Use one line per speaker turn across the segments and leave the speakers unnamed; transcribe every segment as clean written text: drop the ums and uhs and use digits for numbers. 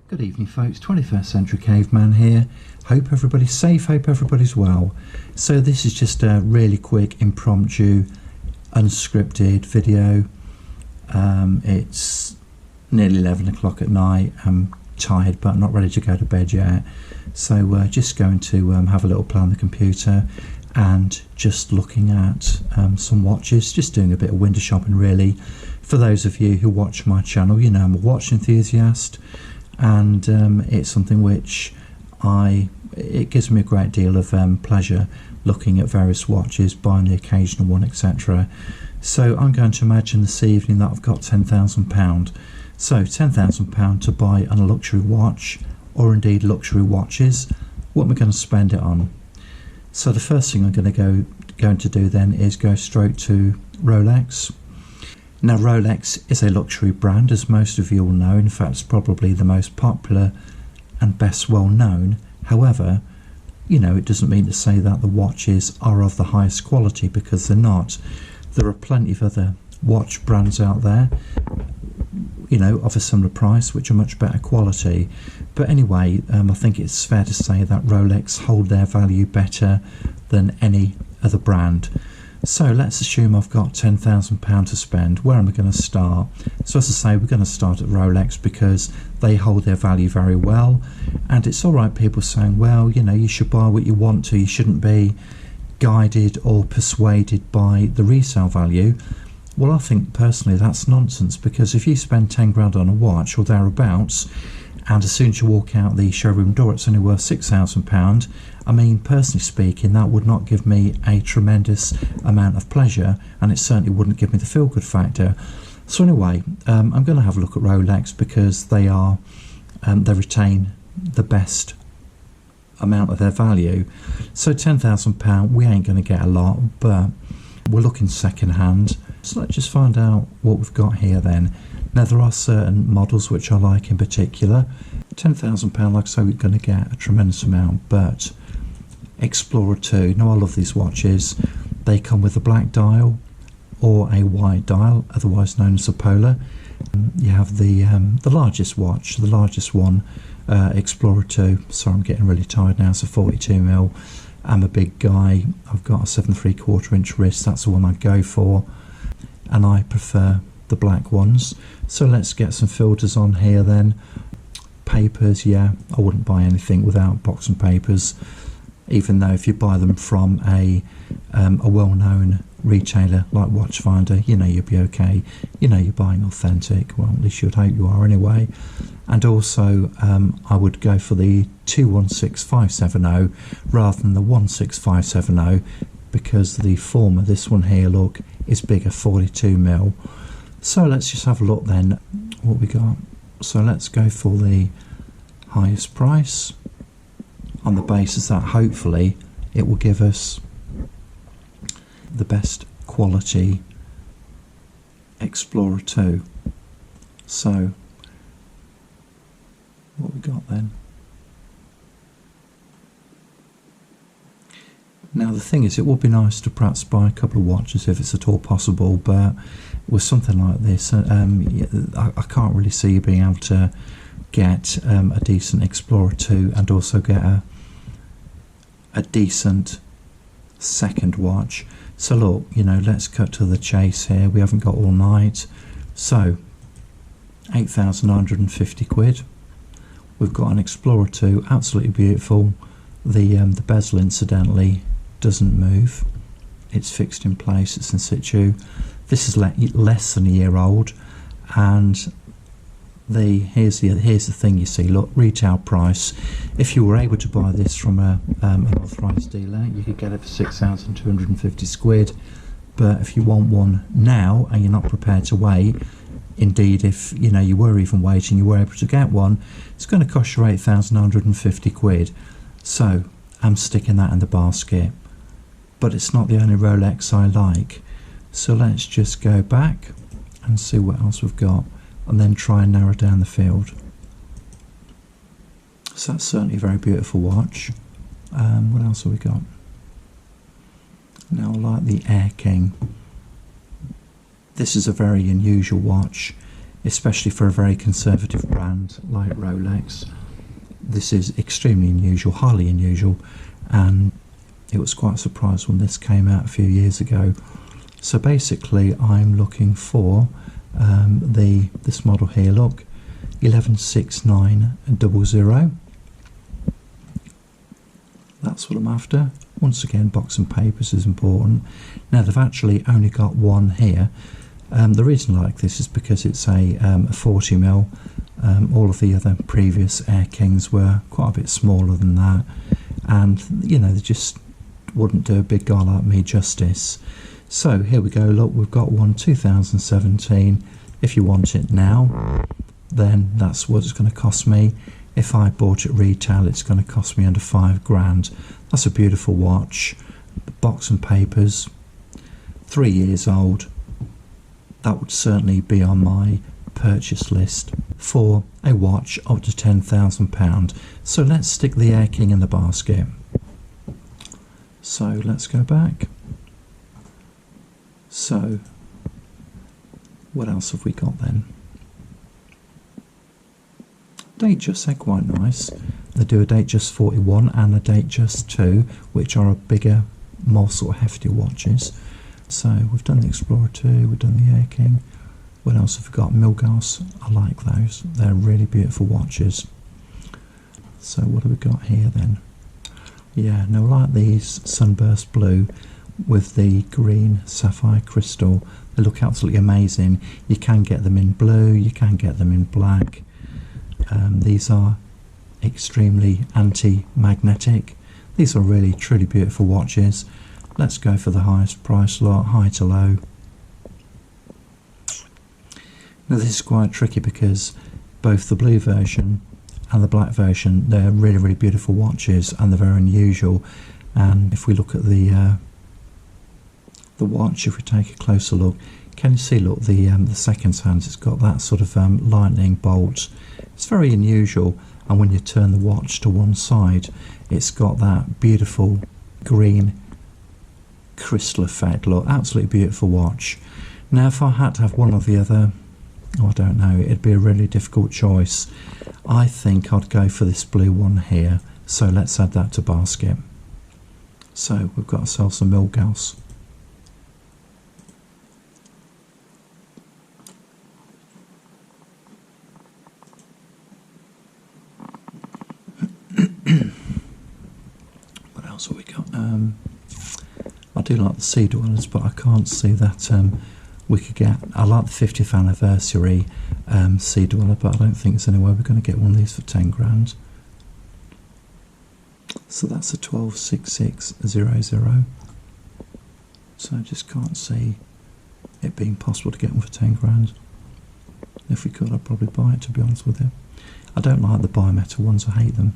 Good evening folks, 21st Century Caveman here. Hope everybody's safe, hope everybody's well. So this is just a really quick, impromptu, unscripted video. It's nearly 11 o'clock at night. I'm tired but not ready to go to bed yet. So we're just going to have a little play on the computer and just looking at some watches, just doing a bit of window shopping really. For those of you who watch my channel, you know I'm a watch enthusiast. And it's something which it gives me a great deal of pleasure looking at various watches, buying the occasional one, etc. So I'm going to imagine this evening that I've got £10,000. So £10,000 to buy on a luxury watch, or indeed luxury watches. What am I going to spend it on? So the first thing I'm going to do then is go straight to Rolex. Now Rolex is a luxury brand, as most of you will know. In fact, it's probably the most popular and best well known. However, you know, it doesn't mean to say that the watches are of the highest quality, because they're not. There are plenty of other watch brands out there, you know, of a similar price, which are much better quality. But anyway, I think it's fair to say that Rolex hold their value better than any other brand. So let's assume I've got £10,000 to spend. Where am I going to start? So as I say, we're going to start at Rolex because they hold their value very well. And it's all right people saying, well, you know, you should buy what you want to. You shouldn't be guided or persuaded by the resale value. Well, I think personally that's nonsense, because if you spend 10 grand on a watch or thereabouts, and as soon as you walk out the showroom door it's only worth £6,000, I mean, personally speaking, that would not give me a tremendous amount of pleasure, and it certainly wouldn't give me the feel-good factor. So anyway, I'm going to have a look at Rolex because they retain the best amount of their value. So £10,000, we ain't going to get a lot, but we're looking second hand. So let's just find out what we've got here then. Now there are certain models which I like in particular. £10,000, like I say, we're going to get a tremendous amount, but Explorer 2, now I love these watches. They come with a black dial or a white dial, otherwise known as a polar. You have the largest watch, the largest one, Explorer 2. Sorry, I'm getting really tired now. It's a 42mm. I'm a big guy. I've got a 7 3/4 inch wrist. That's the one I go for, and I prefer the black ones. So let's get some filters on here then. Papers, yeah, I wouldn't buy anything without box and papers, even though if you buy them from a well-known retailer like Watchfinder, you know you'll be okay. You know you're buying authentic. Well, at least you'd hope you are anyway. And also I would go for the 216570 rather than the 16570, because the former, this one here, look, is bigger, 42mm. So let's just have a look then what we got. So let's go for the highest price, on the basis that hopefully it will give us the best quality Explorer 2. So what we got then? Now the thing is, it would be nice to perhaps buy a couple of watches if it's at all possible, but with something like this, I can't really see you being able to get a decent Explorer 2 and also get a decent second watch. So look, you know, let's cut to the chase here. We haven't got all night. So 8,950 quid. We've got an Explorer 2, absolutely beautiful. The bezel incidentally doesn't move. It's fixed in place, it's in situ. This is less than a year old, and here's the thing, you see, look, retail price, if you were able to buy this from an authorised dealer, you could get it for 6,250 quid. But if you want one now and you're not prepared to wait, indeed if you know you were even waiting, you were able to get one, it's going to cost you 8,950 quid. So I'm sticking that in the basket. But it's not the only Rolex I like. So let's just go back and see what else we've got, and then try and narrow down the field. So that's certainly a very beautiful watch. What else have we got? Now I like the Air King. This is a very unusual watch. especially for a very conservative brand like Rolex. This is extremely unusual, highly unusual, and it was quite a surprise when this came out a few years ago. So basically I'm looking for this model here, look, 116900. That's what I'm after. Once again, box and papers is important. Now they've actually only got one here. The reason I like this is because it's a 40mm. All of the other previous Air Kings were quite a bit smaller than that, and you know, they just wouldn't do a big guy like me justice. So here we go, look, we've got one 2017. If you want it now, then that's what it's going to cost me. If I bought it retail, it's going to cost me under £5,000. That's a beautiful watch. The box and papers, 3 years old. That would certainly be on my purchase list for a watch up to £10,000. So let's stick the Air King in the basket. So let's go back. So what else have we got then? Datejust, they're quite nice. They do a Datejust 41 and a Datejust 2, which are a bigger, more sort of hefty watches. So we've done the Explorer 2, we've done the Air King. What else have we got? Milgauss, I like those. They're really beautiful watches. So what have we got here then? Yeah, now I like these Sunburst Blue with the green sapphire crystal. They look absolutely amazing. You can get them in blue, you can get them in black. These are extremely anti-magnetic. These are really truly beautiful watches. Let's go for the highest price lot, high to low. Now this is quite tricky because both the blue version and the black version, they're really, really beautiful watches and they're very unusual. And if we look at the watch, if we take a closer look, can you see, look, the second hand, it's got that sort of lightning bolt. It's very unusual, and when you turn the watch to one side, it's got that beautiful green crystal effect. Look, absolutely beautiful watch. Now if I had to have one or the other, oh, I don't know, it'd be a really difficult choice. I think I'd go for this blue one here, so let's add that to basket. So we've got ourselves some Milgauss. What else have we got? I do like the Sea Dwellers, but I can't see that we could get. I like the 50th anniversary Sea Dweller, but I don't think there's anywhere we're going to get one of these for £10,000. So that's a 126600. So I just can't see it being possible to get one for £10,000. If we could, I'd probably buy it, to be honest with you. I don't like the bimetal ones, I hate them.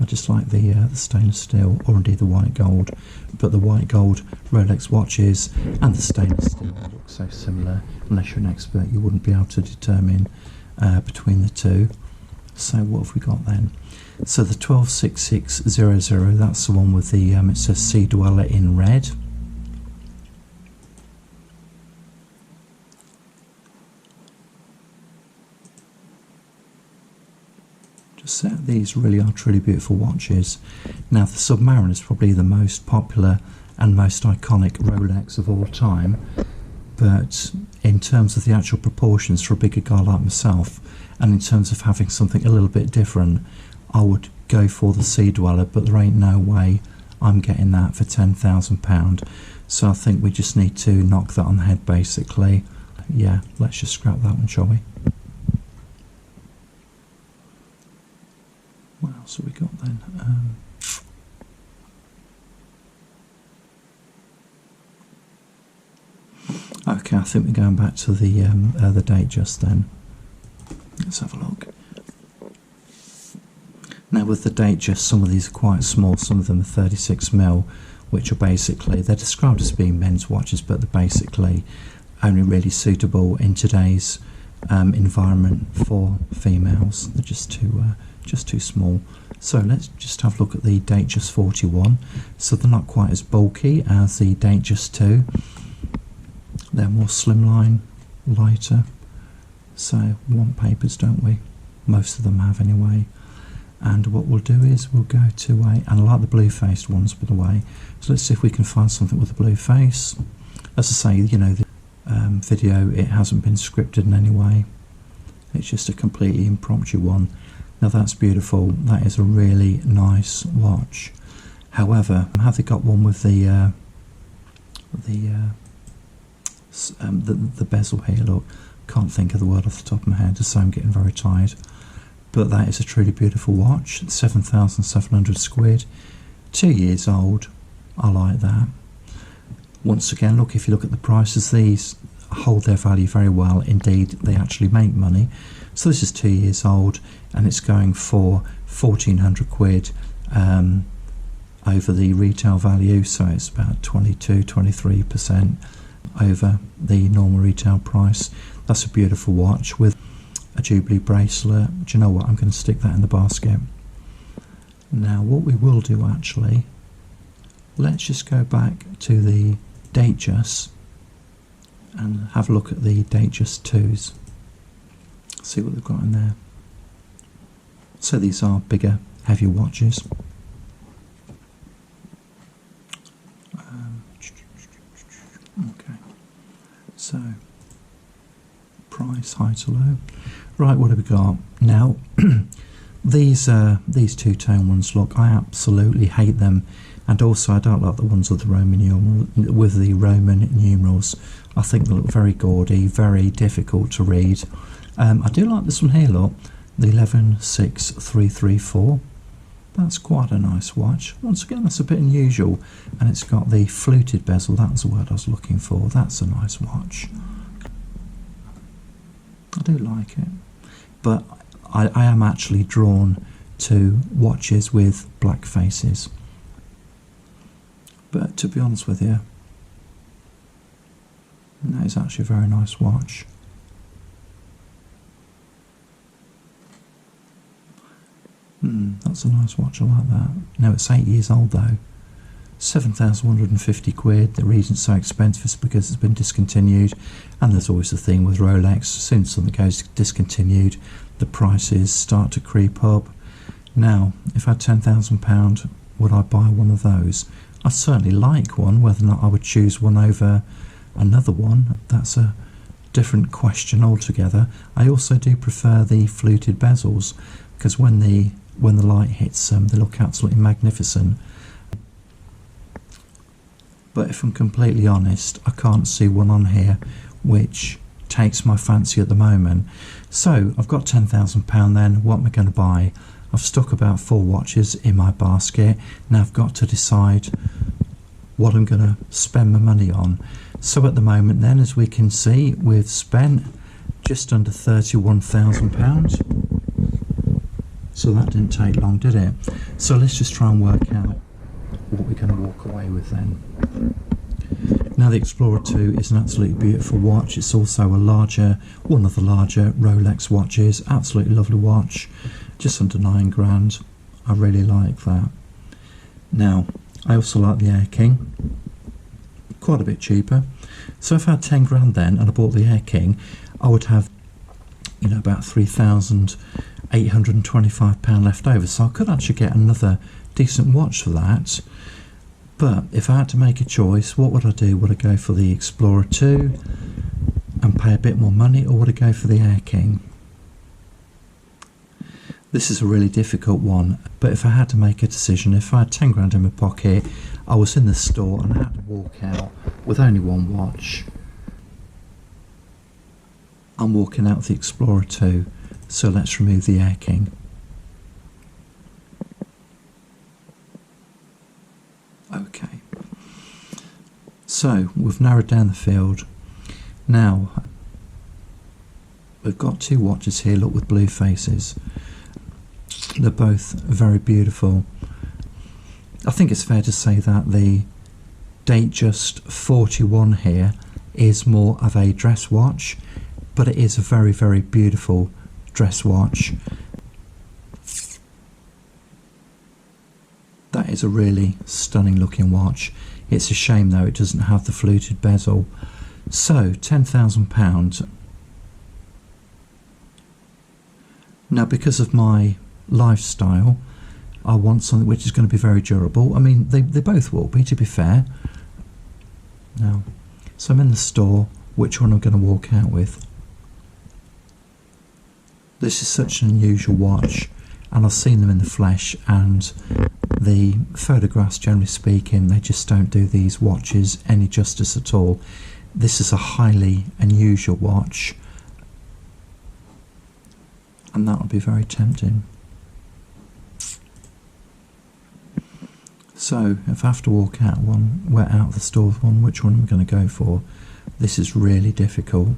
I just like the stainless steel, or indeed the white gold. But the white gold Rolex watches and the stainless steel look so similar. Unless you're an expert, you wouldn't be able to determine between the two. So what have we got then? So the 126600, that's the one with the it says Sea Dweller in red. These really are truly beautiful watches. Now the Submariner is probably the most popular and most iconic Rolex of all time, but in terms of the actual proportions for a bigger guy like myself, and in terms of having something a little bit different, I would go for the Sea Dweller, but there ain't no way I'm getting that for £10,000. So I think we just need to knock that on the head basically. Yeah, let's just scrap that one, shall we? What else have we got then? Okay, I think we're going back to the Datejust then. Let's have a look. Now with the Datejust, some of these are quite small, some of them are 36mm, which are basically, they're described as being men's watches, but they're basically only really suitable in today's environment for females. They're just too small. So let's just have a look at the Datejust 41. So they're not quite as bulky as the Datejust 2. They're more slimline, lighter. So we want papers, don't we? Most of them have anyway. And what we'll do is we'll go to and I like the blue faced ones, by the way. So let's see if we can find something with a blue face. As I say, you know, the video, it hasn't been scripted in any way. It's just a completely impromptu one. Now that's beautiful. That is a really nice watch. However, have they got one with the bezel here? Look, can't think of the word off the top of my head, so I'm getting very tired. But that is a truly beautiful watch. 7,700 quid, 2 years old. I like that. Once again, look, if you look at the prices, these hold their value very well. Indeed, they actually make money. So this is 2 years old, and it's going for 1,400 quid over the retail value. So it's about 22-23% over the normal retail price. That's a beautiful watch with a Jubilee bracelet. Do you know what? I'm going to stick that in the basket. Now what we will do, actually, let's just go back to the Datejust and have a look at the Datejust 2s. See what they've got in there. So these are bigger, heavier watches. Okay, so price, high to low. Right, what have we got now? These two-tone ones, look, I absolutely hate them, and also I don't like the ones with the Roman numerals. I think they look very gaudy, very difficult to read. I do like this one here, look, the 116334. That's quite a nice watch. Once again, that's a bit unusual, and it's got the fluted bezel. That was the word I was looking for. That's a nice watch. I do like it, but I am actually drawn to watches with black faces. But to be honest with you, that is actually a very nice watch. That's a nice watch, I like that. Now it's 8 years old though. 7,150 quid. The reason it's so expensive is because it's been discontinued, and there's always the thing with Rolex, as soon as something goes discontinued, the prices start to creep up. Now, if I had £10,000, would I buy one of those? I certainly like one. Whether or not I would choose one over another one, that's a different question altogether. I also do prefer the fluted bezels, because when the light hits them, they look absolutely magnificent. But if I'm completely honest, I can't see one on here which takes my fancy at the moment. So I've got £10,000 then. What am I going to buy? I've stuck about 4 watches in my basket. Now I've got to decide what I'm going to spend my money on. So at the moment then, as we can see, we've spent just under £31,000. So that didn't take long, did it? So let's just try and work out what we're going to walk away with then. Now the Explorer 2 is an absolutely beautiful watch. It's also one of the larger Rolex watches. Absolutely lovely watch, just under £9,000. I really like that. Now I also like the Air King, quite a bit cheaper. So if I had £10,000 then and I bought the Air King, I would have, you know, about £3,825 left over. So I could actually get another decent watch for that. But if I had to make a choice, what would I do? Would I go for the Explorer 2 and pay a bit more money, or would I go for the Air King? This is a really difficult one, but if I had to make a decision, if I had £10,000 in my pocket, I was in the store and I had to walk out with only one watch, I'm walking out with the Explorer 2. So let's remove the Air King. Okay, so we've narrowed down the field. Now we've got 2 watches here, look, with blue faces. They're both very beautiful. I think it's fair to say that the Datejust 41 here is more of a dress watch, but it is a very, very beautiful dress watch. That is a really stunning looking watch. It's a shame though it doesn't have the fluted bezel. So £10,000, Now, because of my lifestyle, I want something which is going to be very durable. I mean, they both will be, to be fair. Now, so I'm in the store, which one I'm going to walk out with? This is such an unusual watch, and I've seen them in the flesh, and the photographs, generally speaking, they just don't do these watches any justice at all. This is a highly unusual watch, and that would be very tempting. So if I have to walk out out of the store with one, which one am I going to go for? This is really difficult.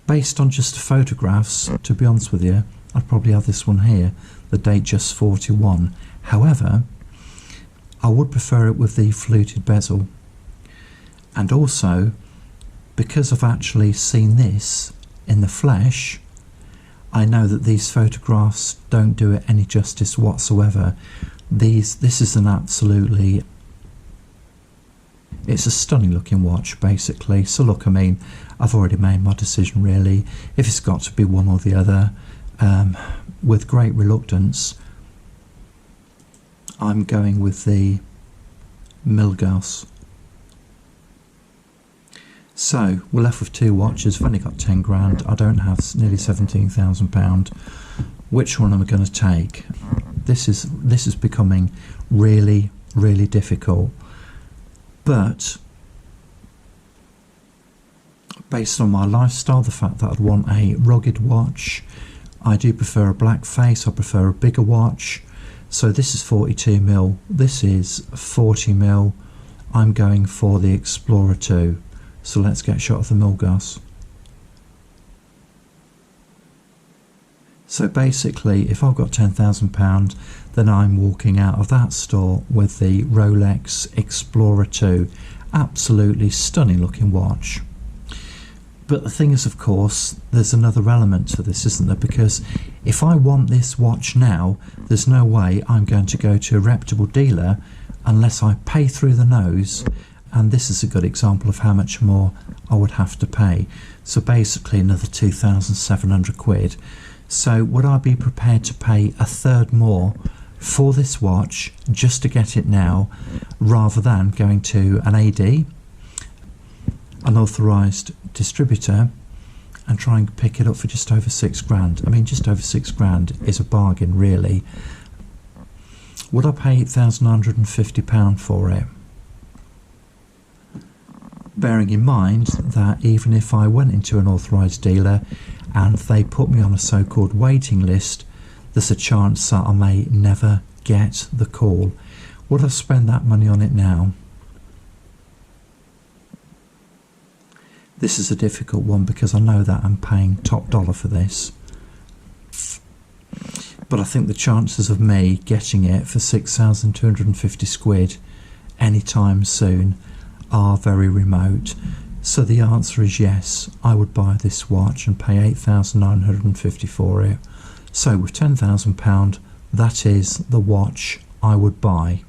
Based on just the photographs, to be honest with you, I'd probably have this one here, the date just 41. However, I would prefer it with the fluted bezel. And also, because I've actually seen this in the flesh, I know that these photographs don't do it any justice whatsoever. This is an absolutely... It's a stunning looking watch, basically. So look, I mean, I've already made my decision, really. If it's got to be one or the other, with great reluctance, I'm going with the Milgauss. So we're left with two watches. I've only got 10 grand. I don't have nearly £17,000. Which one am I going to take? This is becoming really, really difficult. But based on my lifestyle, the fact that I'd want a rugged watch, I do prefer a black face. I prefer a bigger watch. So this is 42mm. This is 40mm. I'm going for the Explorer 2. So let's get a shot of the Milgauss. So basically, if I've got £10,000, then I'm walking out of that store with the Rolex Explorer 2. Absolutely stunning looking watch. But the thing is, of course, there's another element to this, isn't there? Because if I want this watch now, there's no way I'm going to go to a reputable dealer unless I pay through the nose. And this is a good example of how much more I would have to pay. So basically another 2,700 quid. So would I be prepared to pay a third more for this watch just to get it now, rather than going to an AD, an authorised distributor, and try and pick it up for just over 6 grand? I mean, just over 6 grand is a bargain, really. Would I pay £8,950 for it? Bearing in mind that even if I went into an authorised dealer and they put me on a so-called waiting list, there's a chance that I may never get the call. Would I spend that money on it now? This is a difficult one because I know that I'm paying top dollar for this. But I think the chances of me getting it for 6,250 quid anytime soon are very remote. So the answer is yes, I would buy this watch and pay 8,950 for it. So with £10,000, that is the watch I would buy.